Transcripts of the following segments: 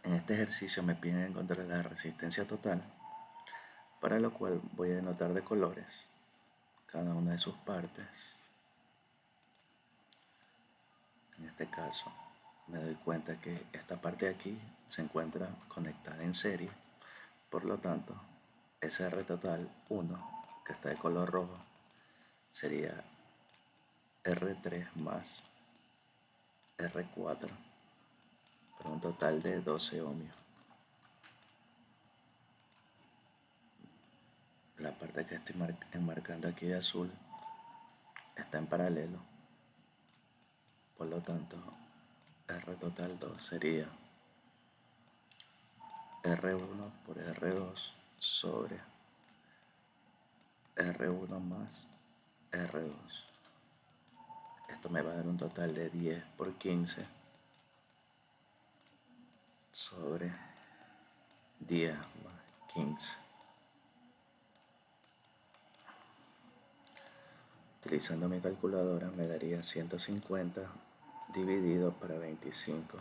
En este ejercicio me piden encontrar la resistencia total, para lo cual voy a denotar de colores cada una de sus partes. En este caso me doy cuenta que esta parte de aquí se encuentra conectada en serie, por lo tanto SR total 1, que está de color rojo, sería R3 más R4 por un total de 12 ohmios. La parte que estoy enmarcando aquí de azul está en paralelo, por lo tanto R total 2 sería R1 por R2 sobre R1 más R2. Esto me va a dar un total de 10 por 15 sobre 10 más 15. Utilizando mi calculadora me daría 150 dividido para 25,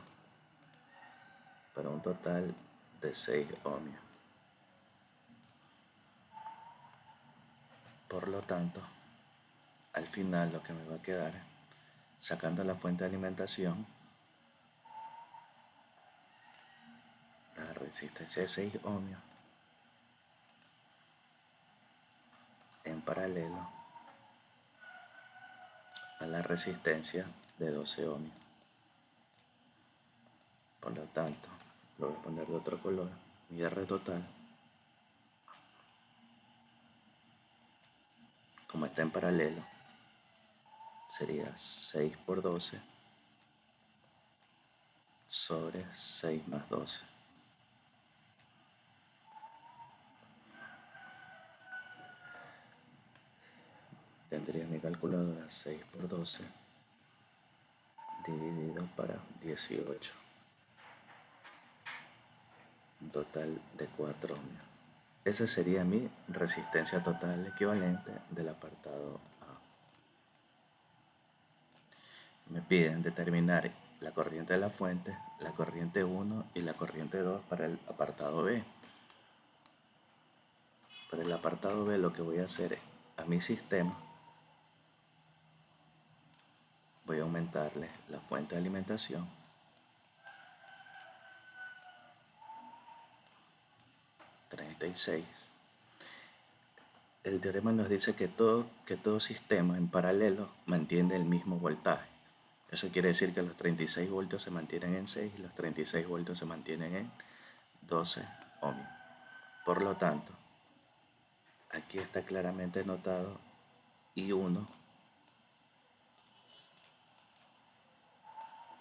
para un total de 6 ohmios. Por lo tanto, al final lo que me va a quedar, sacando la fuente de alimentación, la resistencia de 6 ohmios en paralelo a la resistencia de 12 ohmios. Por lo tanto, lo voy a poner de otro color. Mi R total, como está en paralelo, sería 6 por 12 sobre 6 más 12. Tendría mi calculadora 6 por 12 dividido para 18. Un total de 4 ohmios. Esa sería mi resistencia total equivalente del apartado A. Me piden determinar la corriente de la fuente, la corriente 1 y la corriente 2 para el apartado B. Para el apartado B lo que voy a hacer es, a mi sistema, voy a aumentarle la fuente de alimentación, 36. El teorema nos dice que todo sistema en paralelo mantiene el mismo voltaje. Eso quiere decir que los 36 voltios se mantienen en 6 y los 36 voltios se mantienen en 12 ohmios. Por lo tanto, aquí está claramente anotado I1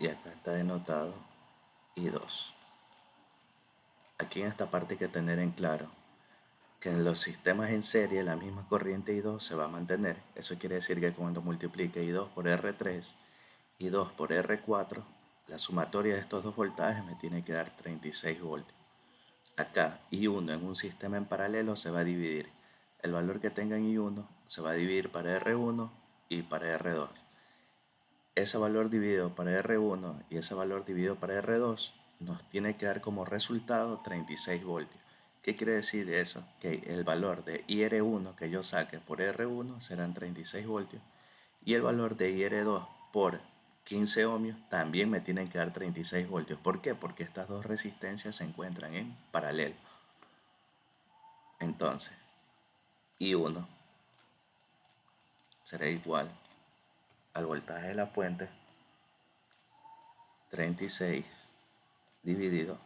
y acá está denotado I2. Aquí en esta parte hay que tener en claro que en los sistemas en serie la misma corriente I2 se va a mantener. Eso quiere decir que cuando multiplique I2 por R3 y 2 por R4, la sumatoria de estos dos voltajes me tiene que dar 36 voltios. Acá I1 en un sistema en paralelo se va a dividir. El valor que tenga en I1 se va a dividir para R1 y para R2. Ese valor dividido para R1 y ese valor dividido para R2 nos tiene que dar como resultado 36 voltios. ¿Qué quiere decir eso? Que el valor de IR1 que yo saque por R1 serán 36 voltios y el valor de IR2 por 15 ohmios también me tienen que dar 36 voltios. ¿Por qué? Porque estas dos resistencias se encuentran en paralelo. Entonces, I1 será igual al voltaje de la fuente 36 dividido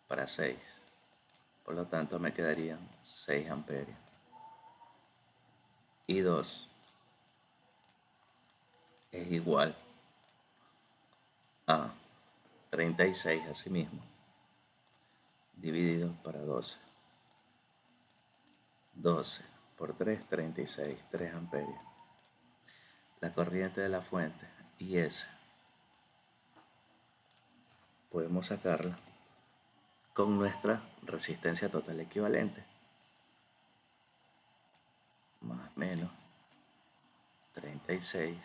para 6. Por lo tanto me quedarían 6 amperios. I2 es igual a 36 asimismo dividido para 12. 12 por 3, 36, 3 amperios. La corriente de la fuente IS podemos sacarla con nuestra resistencia total equivalente, más menos 36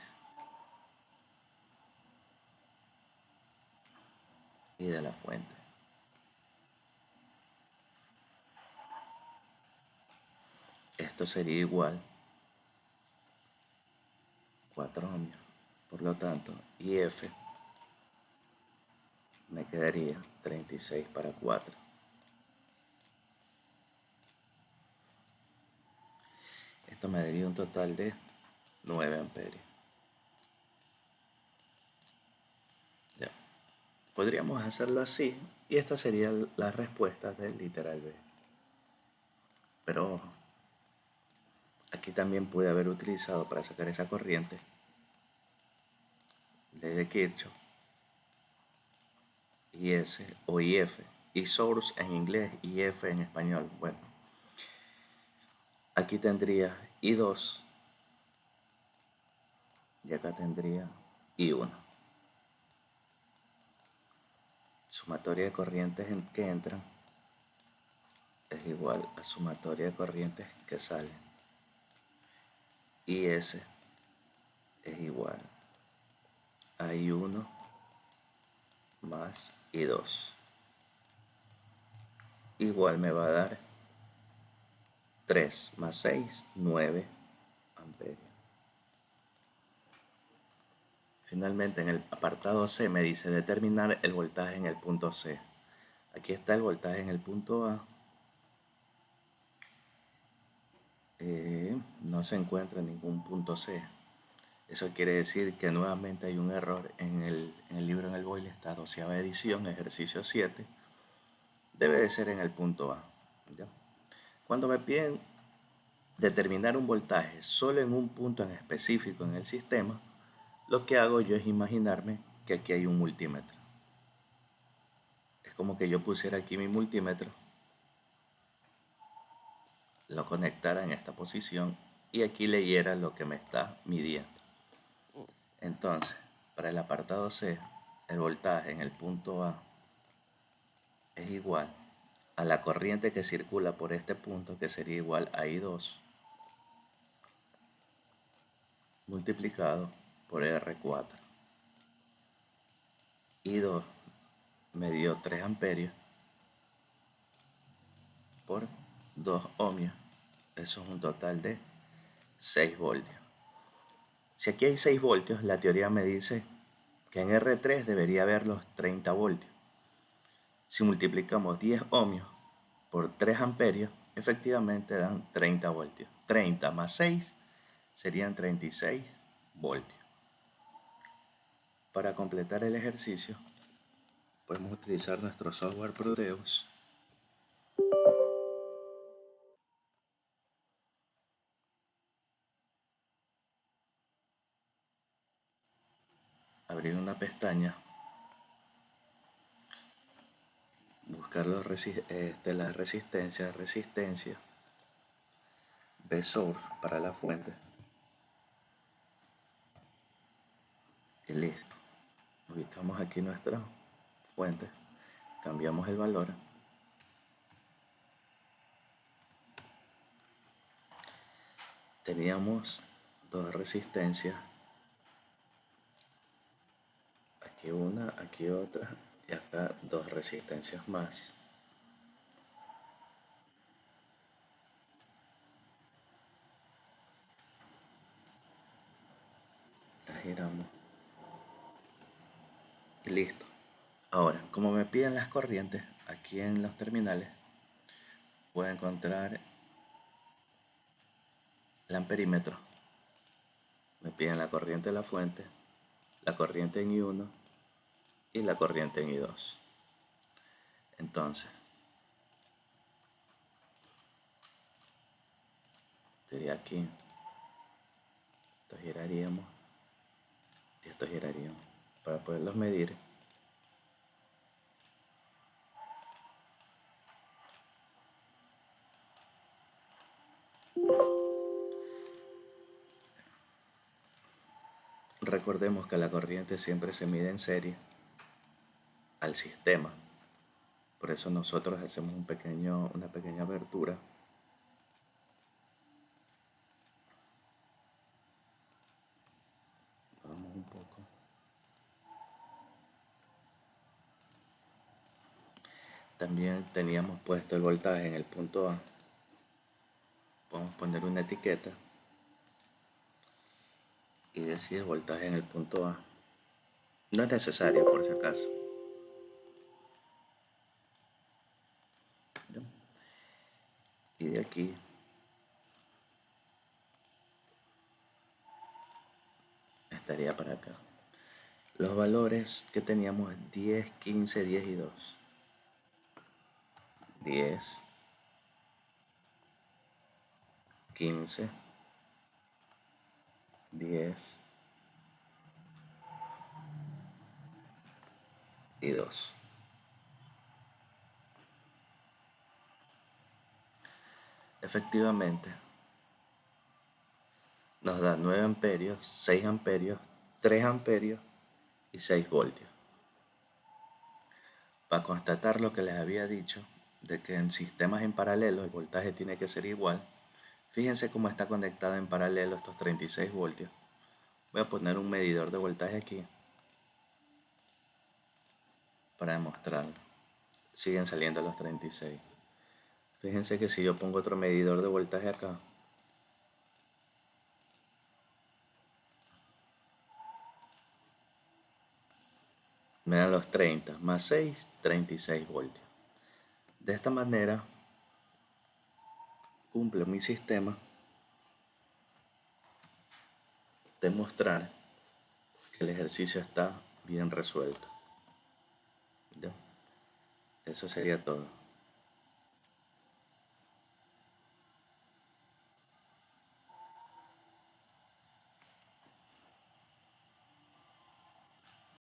y de la fuente. esto sería igual 4 ohmios. Por lo tanto, IF me quedaría 36 para 4. Esto me daría un total de 9 amperios. Ya. Podríamos hacerlo así y esta sería la respuesta del literal B. Pero ojo, aquí también pude haber utilizado para sacar esa corriente ley de Kirchhoff, IS o IF, y source en inglés, IF en español. Bueno, aquí tendría I2 y acá tendría I1. Sumatoria de corrientes que entran es igual a sumatoria de corrientes que salen. IS es igual a I1 más I2. Igual me va a dar 3 más 6, 9 amperios. Finalmente, en el apartado C me dice determinar el voltaje en el punto C. Aquí está el voltaje en el punto A. No se encuentra ningún punto C. Eso quiere decir que nuevamente hay un error en el libro en el boile, está 12ª edición, ejercicio 7. Debe de ser en el punto A. ¿Ya? Cuando me piden determinar un voltaje solo en un punto en específico en el sistema, lo que hago yo es imaginarme que aquí hay un multímetro. Es como que yo pusiera aquí mi multímetro, lo conectara en esta posición y aquí leyera lo que me está midiendo. Entonces, para el apartado C, el voltaje en el punto A es igual a la corriente que circula por este punto, que sería igual a I2 multiplicado por R4. I2 me dio 3 amperios por 2 ohmios. Eso es un total de 6 voltios. Si aquí hay 6 voltios, la teoría me dice que en R3 debería haber los 30 voltios. Si multiplicamos 10 ohmios por 3 amperios, efectivamente dan 30 voltios. 30 más 6 serían 36 voltios. Para completar el ejercicio, podemos utilizar nuestro software Proteus. Abrir una pestaña, buscar la resistencia, B source para la fuente y listo. Ubicamos aquí nuestra fuente, cambiamos el valor. Teníamos dos resistencias, aquí una, aquí otra y acá dos resistencias más. Las giramos y listo. Ahora, como me piden las corrientes, aquí en los terminales puedo encontrar el amperímetro. Me piden la corriente de la fuente, la corriente en I1 y la corriente en I2. Entonces, sería aquí, esto giraríamos y esto giraríamos para poderlos medir. Recordemos que la corriente siempre se mide en serie al sistema. Por eso nosotros hacemos una pequeña abertura. Vamos un poco. También teníamos puesto el voltaje en el punto A podemos poner una etiqueta y decir voltaje en el punto A. No es necesario por si acaso. ¿Ya? Y de aquí estaría para acá. Los valores que teníamos 10, 15, 10 y 2. 10, 15, 10 y 2. Efectivamente, nos da 9 amperios, 6 amperios, 3 amperios y 6 voltios. Para constatar lo que les había dicho, de que en sistemas en paralelo el voltaje tiene que ser igual, fíjense cómo está conectado en paralelo estos 36 voltios. Voy a poner un medidor de voltaje aquí para demostrarlo. Siguen saliendo los 36. Fíjense que si yo pongo otro medidor de voltaje acá, me dan los 30 más 6, 36 voltios. De esta manera cumple mi sistema de mostrar que el ejercicio está bien resuelto. ¿Ya? Eso sería todo.